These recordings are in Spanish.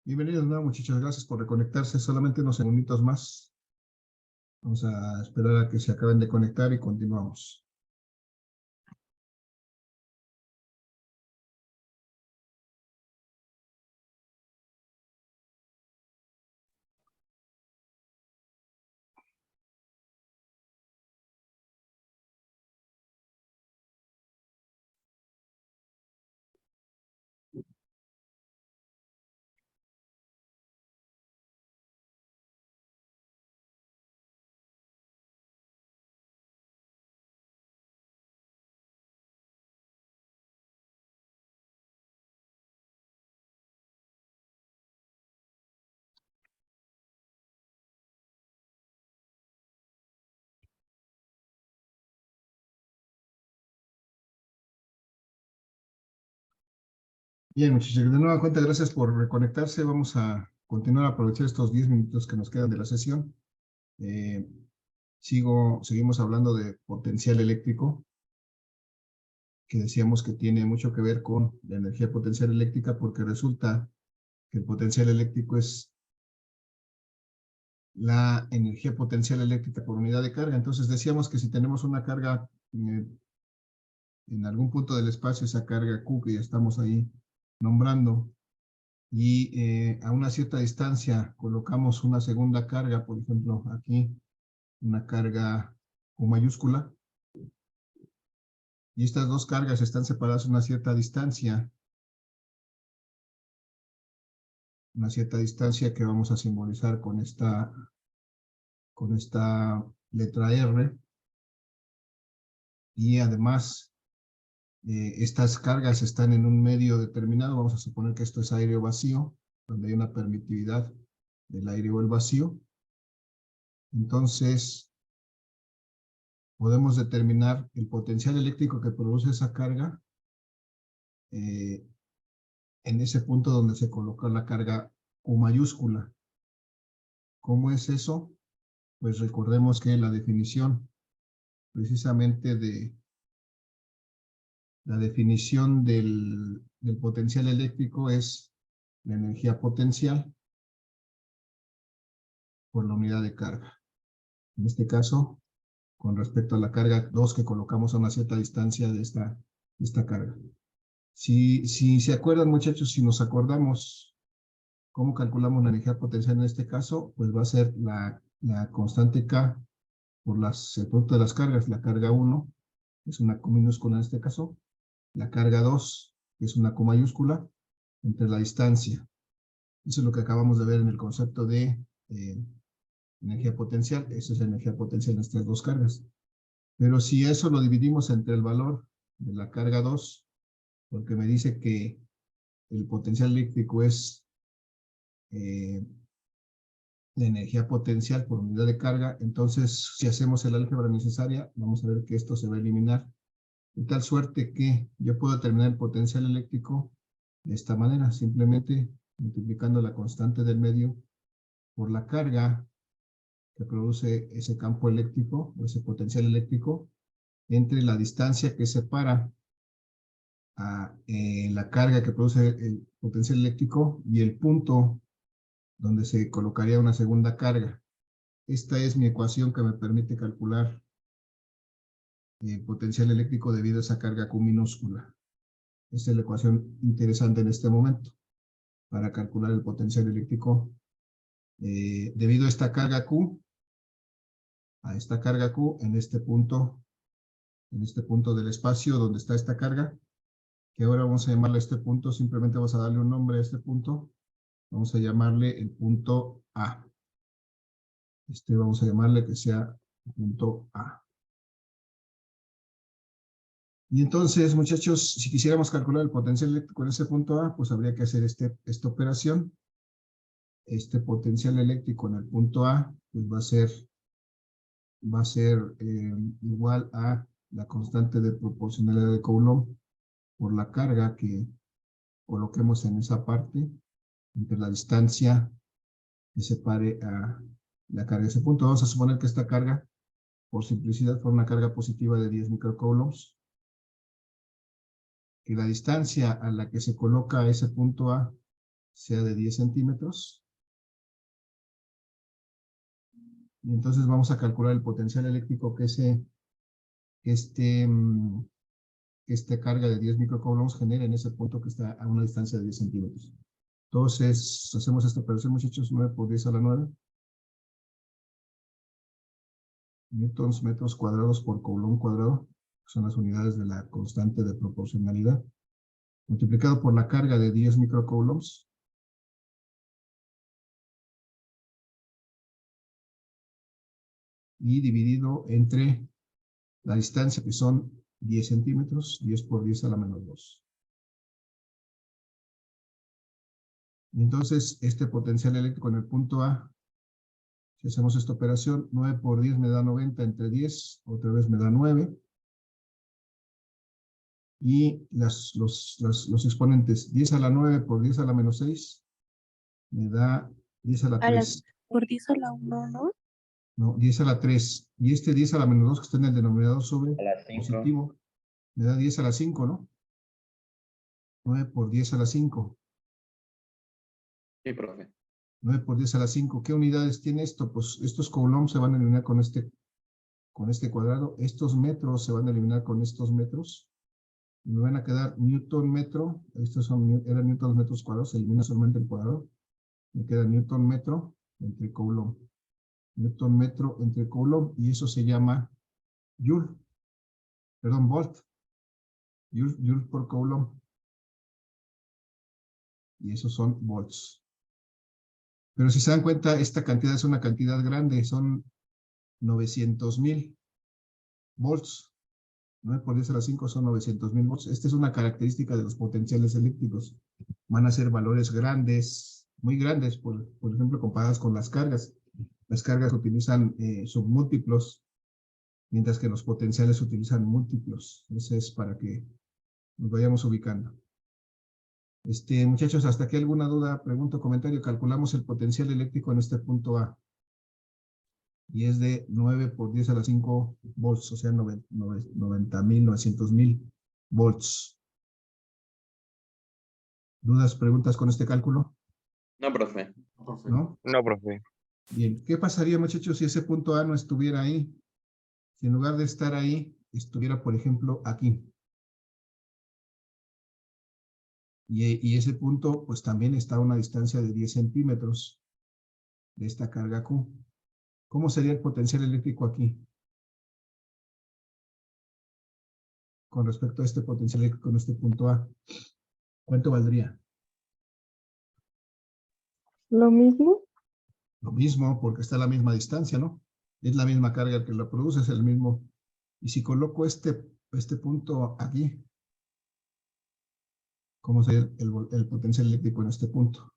Bienvenidos de nuevo, muchachos. Gracias por reconectarse. Solamente unos segunditos más. Vamos a esperar a que se acaben de conectar y continuamos. Bien, muchachos. De nueva cuenta, gracias por reconectarse. Vamos a continuar a aprovechar estos 10 minutos que nos quedan de la sesión. Eh, seguimos hablando de potencial eléctrico, que decíamos que tiene mucho que ver con la energía potencial eléctrica, porque resulta que el potencial eléctrico es la energía potencial eléctrica por unidad de carga. Entonces decíamos que si tenemos una carga en algún punto del espacio, esa carga Q que ya estamos ahí nombrando, y a una cierta distancia colocamos una segunda carga, por ejemplo aquí una carga Q mayúscula, y estas dos cargas están separadas a una cierta distancia que vamos a simbolizar con esta letra R, y además estas cargas están en un medio determinado. Vamos a suponer que esto es aire o vacío, donde hay una permitividad del aire o el vacío. Entonces podemos determinar el potencial eléctrico que produce esa carga en ese punto donde se coloca la carga Q mayúscula. ¿Cómo es eso? Pues recordemos que la definición precisamente del potencial eléctrico es la energía potencial por la unidad de carga. En este caso, con respecto a la carga 2 que colocamos a una cierta distancia de esta carga. Si se acuerdan, muchachos, si nos acordamos cómo calculamos la energía potencial en este caso, pues va a ser la constante K por el producto de las cargas. La carga 1 es una Q minúscula en este caso, la carga 2 es una Q mayúscula, entre la distancia. Eso es lo que acabamos de ver en el concepto de energía potencial. Esa es la energía potencial en estas dos cargas. Pero si eso lo dividimos entre el valor de la carga 2, porque me dice que el potencial eléctrico es la energía potencial por unidad de carga, entonces si hacemos el álgebra necesaria, vamos a ver que esto se va a eliminar, de tal suerte que yo puedo determinar el potencial eléctrico de esta manera, simplemente multiplicando la constante del medio por la carga que produce ese campo eléctrico, o ese potencial eléctrico, entre la distancia que separa a la carga que produce el potencial eléctrico y el punto donde se colocaría una segunda carga. Esta es mi ecuación que me permite calcular el potencial eléctrico debido a esa carga Q minúscula. Esta es la ecuación interesante en este momento para calcular el potencial eléctrico debido a esta carga Q, en este punto del espacio donde está esta carga, que ahora vamos a llamarle a este punto, simplemente vamos a darle un nombre a este punto, vamos a llamarle el punto A. Vamos a llamarle que sea el punto A. Y entonces, muchachos, si quisiéramos calcular el potencial eléctrico en ese punto A, pues habría que hacer esta operación. Este potencial eléctrico en el punto A, pues va a ser igual a la constante de proporcionalidad de Coulomb por la carga que coloquemos en esa parte, entre la distancia que separe a la carga de ese punto. Vamos a suponer que esta carga, por simplicidad, fue una carga positiva de 10 microcoulombs, que la distancia a la que se coloca ese punto A sea de 10 centímetros. Y entonces vamos a calcular el potencial eléctrico que esta carga de 10 microcoulombs genera en ese punto que está a una distancia de 10 centímetros. Entonces, hacemos esta operación, muchachos, 9 por 10 a la 9. Newtons metros cuadrados por coulomb cuadrado, que son las unidades de la constante de proporcionalidad, multiplicado por la carga de 10 microcoulombs, y dividido entre la distancia, que son 10 centímetros, 10 por 10 a la menos 2. Y entonces, este potencial eléctrico en el punto A, si hacemos esta operación, 9 por 10 me da 90 entre 10, otra vez me da 9. Y los exponentes, 10 a la 9 por 10 a la menos 6, me da 10 a la 3. Por 10 a la 1, ¿no? No, 10 a la 3. Y este 10 a la menos 2 que está en el denominador sube A la 5. positivo. Me da 10 a la 5, ¿no? 9 por 10 a la 5. Sí, profe. 9 por 10 a la 5. ¿Qué unidades tiene esto? Pues estos coulombs se van a eliminar con este cuadrado. Estos metros se van a eliminar con estos metros. Y me van a quedar newton metro. Estos eran newton metros cuadrados. Se elimina solamente el cuadrado. Me queda newton metro entre coulomb. Newton metro entre coulomb. Y eso se llama joule. Perdón, volt. Joule por coulomb. Y esos son volts. Pero si se dan cuenta, esta cantidad es una cantidad grande. Son 900,000 volts. 9 por 10 a la 5 son 900,000 volts. Esta es una característica de los potenciales eléctricos. Van a ser valores grandes, muy grandes, por ejemplo, comparadas con las cargas. Las cargas utilizan submúltiplos, mientras que los potenciales utilizan múltiplos. Eso es para que nos vayamos ubicando. Muchachos, ¿hasta aquí alguna duda, pregunta o comentario? Calculamos el potencial eléctrico en este punto A. Y es de 9 por 10 a la 5 volts, o sea, 90,000, 900,000 volts. ¿Dudas, preguntas con este cálculo? No, profe. ¿No? No, profe. Bien, ¿qué pasaría, muchachos, si ese punto A no estuviera ahí? Si en lugar de estar ahí, estuviera, por ejemplo, aquí. Y ese punto, pues también está a una distancia de 10 centímetros de esta carga Q. ¿Cómo sería el potencial eléctrico aquí? Con respecto a este potencial eléctrico en este punto A. ¿Cuánto valdría? ¿Lo mismo? Lo mismo, porque está a la misma distancia, ¿no? Es la misma carga que lo produce, es el mismo. Y si coloco este punto aquí, ¿cómo sería el potencial eléctrico en este punto?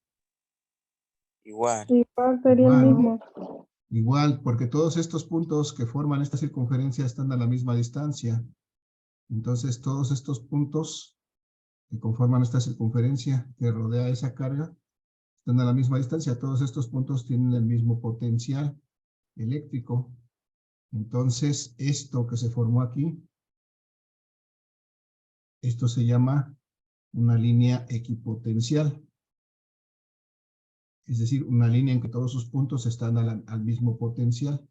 Igual. Igual sería el Igual, ¿no? mismo. Igual, porque todos estos puntos que forman esta circunferencia están a la misma distancia. Entonces, todos estos puntos que conforman esta circunferencia que rodea esa carga están a la misma distancia. Todos estos puntos tienen el mismo potencial eléctrico. Entonces, esto que se formó aquí, esto se llama una línea equipotencial. Es decir, una línea en que todos sus puntos están al mismo potencial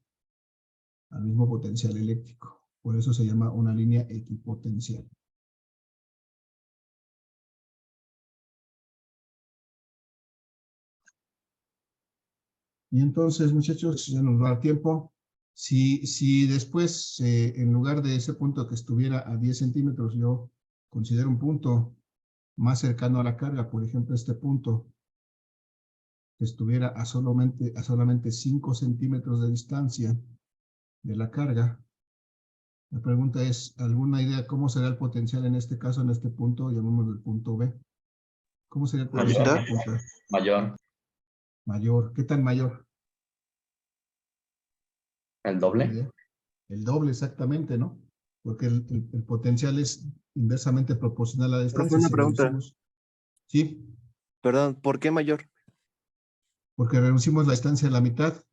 eléctrico. Por eso se llama una línea equipotencial. Y entonces, muchachos, ya nos va a dar tiempo. Si después, en lugar de ese punto que estuviera a 10 centímetros, yo considero un punto más cercano a la carga, por ejemplo, este punto, que estuviera a solamente 5 centímetros de distancia de la carga, la pregunta es, ¿alguna idea cómo será el potencial en este caso, en este punto, llamémoslo el punto B? ¿Cómo sería el potencial en el punto B? Mayor. Mayor. ¿Qué tan mayor? ¿El doble? El doble exactamente, ¿no? Porque el potencial es inversamente proporcional a la distancia. Una Si pregunta. reducimos, sí, Perdón, ¿por qué mayor? porque reducimos la distancia a la mitad.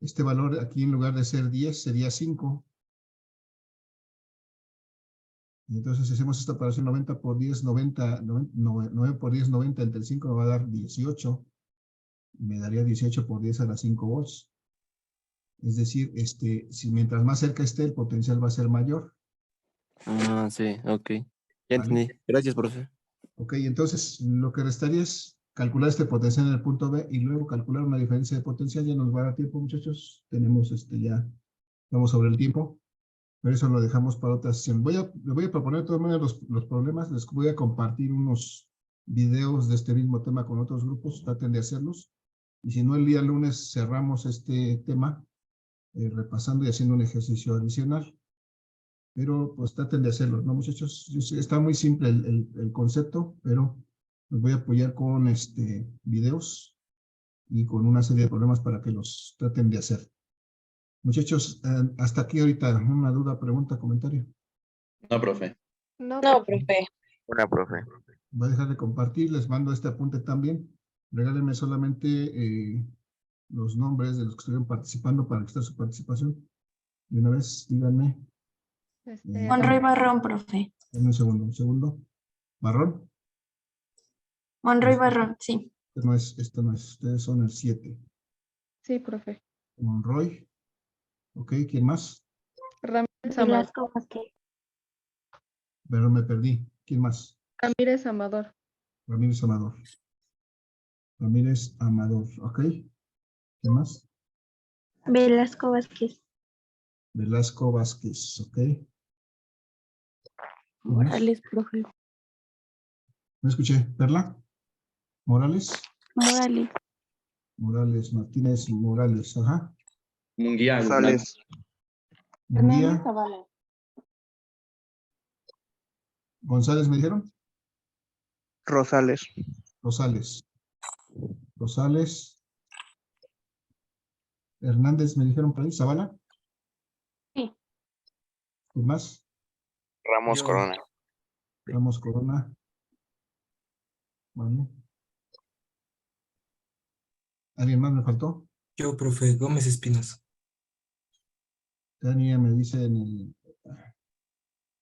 Este valor aquí en lugar de ser 10 sería 5. Y entonces hacemos esta operación 90 por 10, 90, 9 por 10, 90 entre el 5 me va a dar 18. Me daría 18 por 10 a las 5 volts. Es decir, si mientras más cerca esté, el potencial va a ser mayor. Ah, sí, ok. Ya Vale. entendí. Gracias, profe. Ok, entonces lo que restaría es calcular este potencial en el punto B y luego calcular una diferencia de potencial. Ya nos va a dar tiempo, muchachos. Tenemos ya, estamos sobre el tiempo. Pero eso lo dejamos para otra sesión. Les voy a proponer de todas maneras los problemas. Les voy a compartir unos videos de este mismo tema con otros grupos. Traten de hacerlos. Y si no, el día lunes cerramos este tema repasando y haciendo un ejercicio adicional. Pero pues traten de hacerlo, ¿no, muchachos? Yo sé, está muy simple el concepto, pero los voy a apoyar con videos y con una serie de problemas para que los traten de hacer. Muchachos, hasta aquí ahorita, ¿una duda, pregunta, comentario? No, profe. No, profe. Una, profe. Voy a dejar de compartir, les mando este apunte también. Regálenme solamente los nombres de los que estuvieron participando para registrar su participación. De una vez, díganme. Monroy Barrón, profe. Dame un segundo. ¿Marrón? Monroy Barrón, sí. Esto no es, ustedes son el 7. Sí, profe. Monroy. Ok, ¿quién más? Ramírez Amador. Velasco Vázquez. Pero me perdí. ¿Quién más? Ramírez Amador. Ramírez Amador. Ramírez Amador, ok. ¿Quién más? Velasco Vázquez. Velasco Vázquez, ok. ¿Quién más? Morales, profe. ¿Me escuché? ¿Perla? ¿Morales? Morales. Morales, Martínez Morales, ajá. Munguía. González. Munguía. Zavala. González, ¿me dijeron? Rosales. Rosales. Rosales. Hernández, ¿me dijeron por ahí? ¿Zavala? Sí. ¿Quién más? Ramos Yo. Corona. Ramos Corona. Vale. ¿Alguien más me faltó? Yo, profe, Gómez Espinosa. Tania me dice en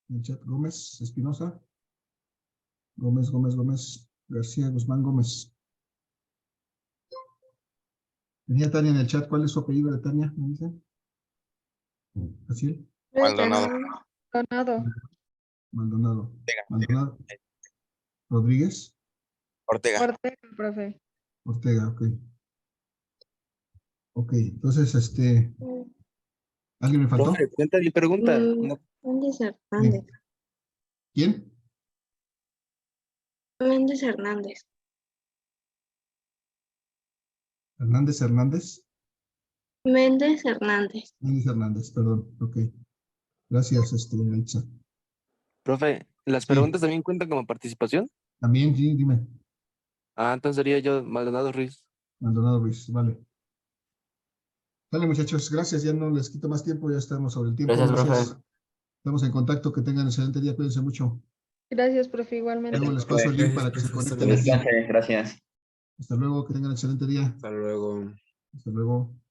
el chat Gómez Espinosa. Gómez. García Guzmán Gómez. Tenía Tania en el chat. ¿Cuál es su apellido de Tania? ¿Me dice? ¿Así? Maldonado. Donado. Maldonado. Maldonado. Rodríguez. Ortega. Ortega, profe. Ortega, ok. Ok, entonces, ¿alguien me faltó? Profe, cuenta mi pregunta. No, Méndez Bien. Hernández. ¿Quién? Méndez Hernández. Hernández Hernández. Méndez Hernández. Méndez Hernández, perdón. Ok. Gracias, Elsa. profe, ¿las Sí. preguntas también cuentan como participación? También, sí, dime. Ah, entonces sería yo, Maldonado Ruiz. Maldonado Ruiz, vale. Dale, muchachos, gracias. Ya no les quito más tiempo, ya estamos sobre el tiempo. Gracias, profe. Estamos en contacto, que tengan excelente día, cuídense mucho. Gracias, profe, igualmente. Luego les paso el link para que se Gracias, profe, conecten hasta aquí. Gracias. Hasta luego, que tengan excelente día. Hasta luego. Hasta luego.